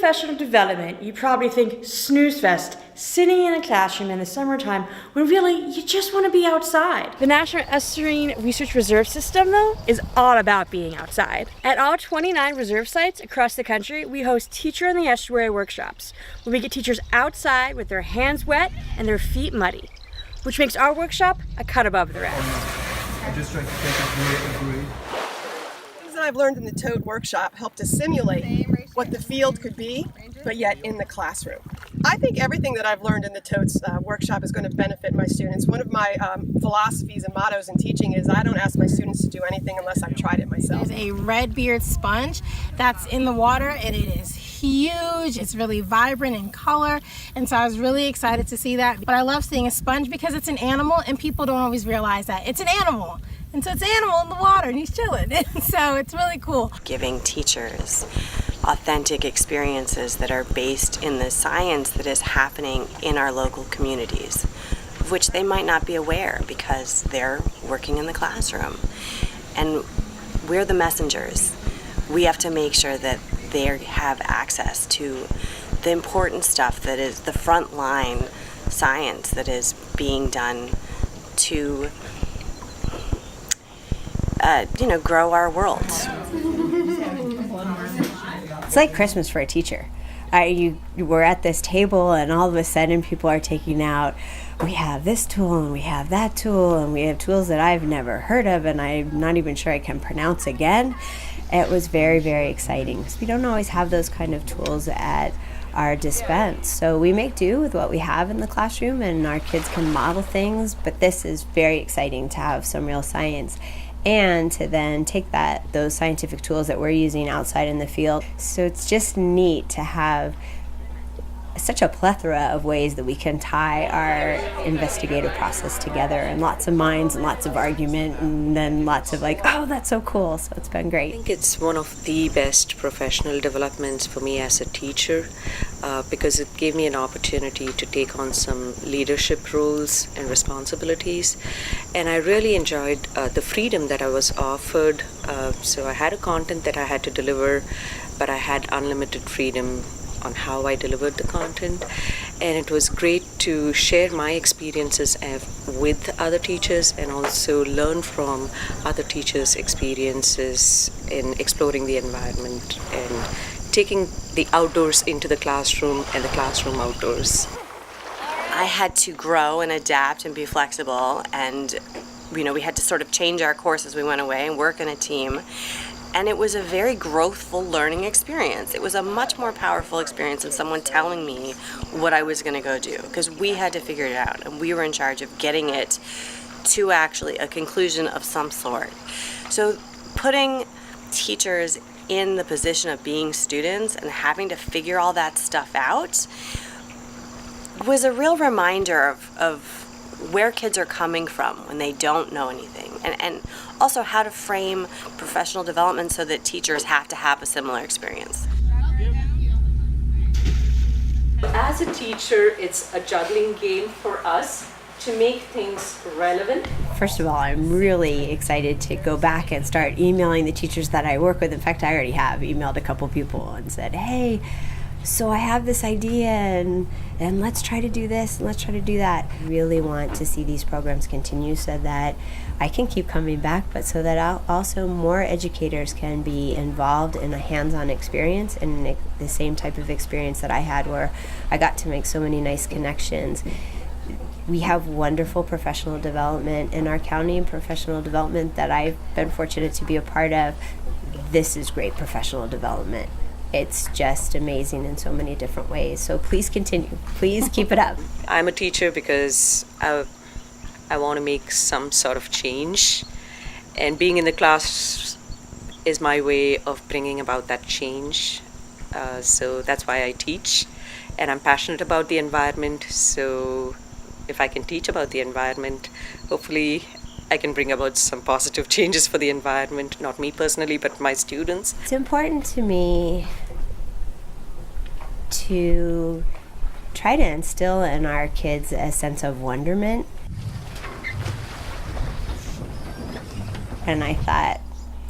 professional development, you probably think snooze fest, sitting in a classroom in the summertime, when really you just want to be outside. The National Estuarine Research Reserve System, though, is all about being outside. At all 29 reserve sites across the country, we host Teacher in the Estuary workshops, where we get teachers outside with their hands wet and their feet muddy, which makes our workshop a cut above the rest. I'm just trying to take a grade. Things that I've learned in the TOAD workshop help to simulate what the field could be, but yet in the classroom. I think everything that I've learned in the TOAD's workshop is going to benefit my students. One of my philosophies and mottos in teaching is I don't ask my students to do anything unless I've tried it myself. There's a red beard sponge that's in the water, and it is huge. It's really vibrant in color, and so I was really excited to see that. But I love seeing a sponge because it's an animal, and people don't always realize that. It's an animal. And so it's an animal in the water, and he's chilling. And so it's really cool. Giving teachers authentic experiences that are based in the science that is happening in our local communities, of which they might not be aware because they're working in the classroom. And we're the messengers. We have to make sure that they have access to the important stuff that is the frontline science that is being done to grow our world. It's like Christmas for a teacher. We're at this table and all of a sudden people are taking out, we have this tool and we have that tool and we have tools that I've never heard of and I'm not even sure I can pronounce again. It was very, very exciting because we don't always have those kind of tools at our dispense. So we make do with what we have in the classroom and our kids can model things, but this is very exciting to have some real science and to then take those scientific tools that we're using outside in the field. So it's just neat to have such a plethora of ways that we can tie our investigative process together, and lots of minds and lots of argument and then lots of oh, that's so cool. So it's been great. I think it's one of the best professional developments for me as a teacher because it gave me an opportunity to take on some leadership roles and responsibilities, and I really enjoyed the freedom that I was offered. So I had a content that I had to deliver, but I had unlimited freedom on how I delivered the content, and it was great to share my experiences with other teachers and also learn from other teachers' experiences in exploring the environment and taking the outdoors into the classroom and the classroom outdoors. I had to grow and adapt and be flexible, and we had to sort of change our course as we went away and work in a team. And it was a very growthful learning experience. It was a much more powerful experience than someone telling me what I was going to go do, because we had to figure it out, and we were in charge of getting it to actually a conclusion of some sort. So putting teachers in the position of being students and having to figure all that stuff out was a real reminder of where kids are coming from when they don't know anything, and also how to frame professional development so that teachers have to have a similar experience. As a teacher, it's a juggling game for us to make things relevant. First of all, I'm really excited to go back and start emailing the teachers that I work with. In fact, I already have emailed a couple people and said, hey, so I have this idea and let's try to do this and let's try to do that. I really want to see these programs continue so that I can keep coming back, but so that also more educators can be involved in a hands-on experience and the same type of experience that I had where I got to make so many nice connections. We have wonderful professional development in our county and professional development that I've been fortunate to be a part of. This is great professional development. It's just amazing in so many different ways. So please continue. Please keep it up. I'm a teacher because I want to make some sort of change, and being in the class is my way of bringing about that change. So that's why I teach, and I'm passionate about the environment. So if I can teach about the environment, hopefully I can bring about some positive changes for the environment, not me personally, but my students. It's important to me to try to instill in our kids a sense of wonderment. And I thought,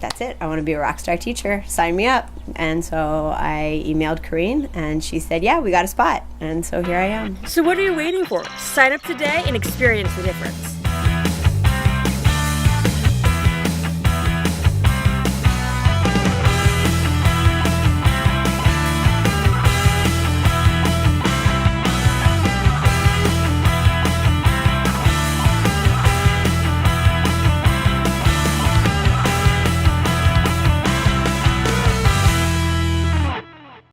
that's it. I want to be a rock star teacher. Sign me up. And so I emailed Corinne, and she said, yeah, we got a spot. And so here I am. So what are you waiting for? Sign up today and experience the difference.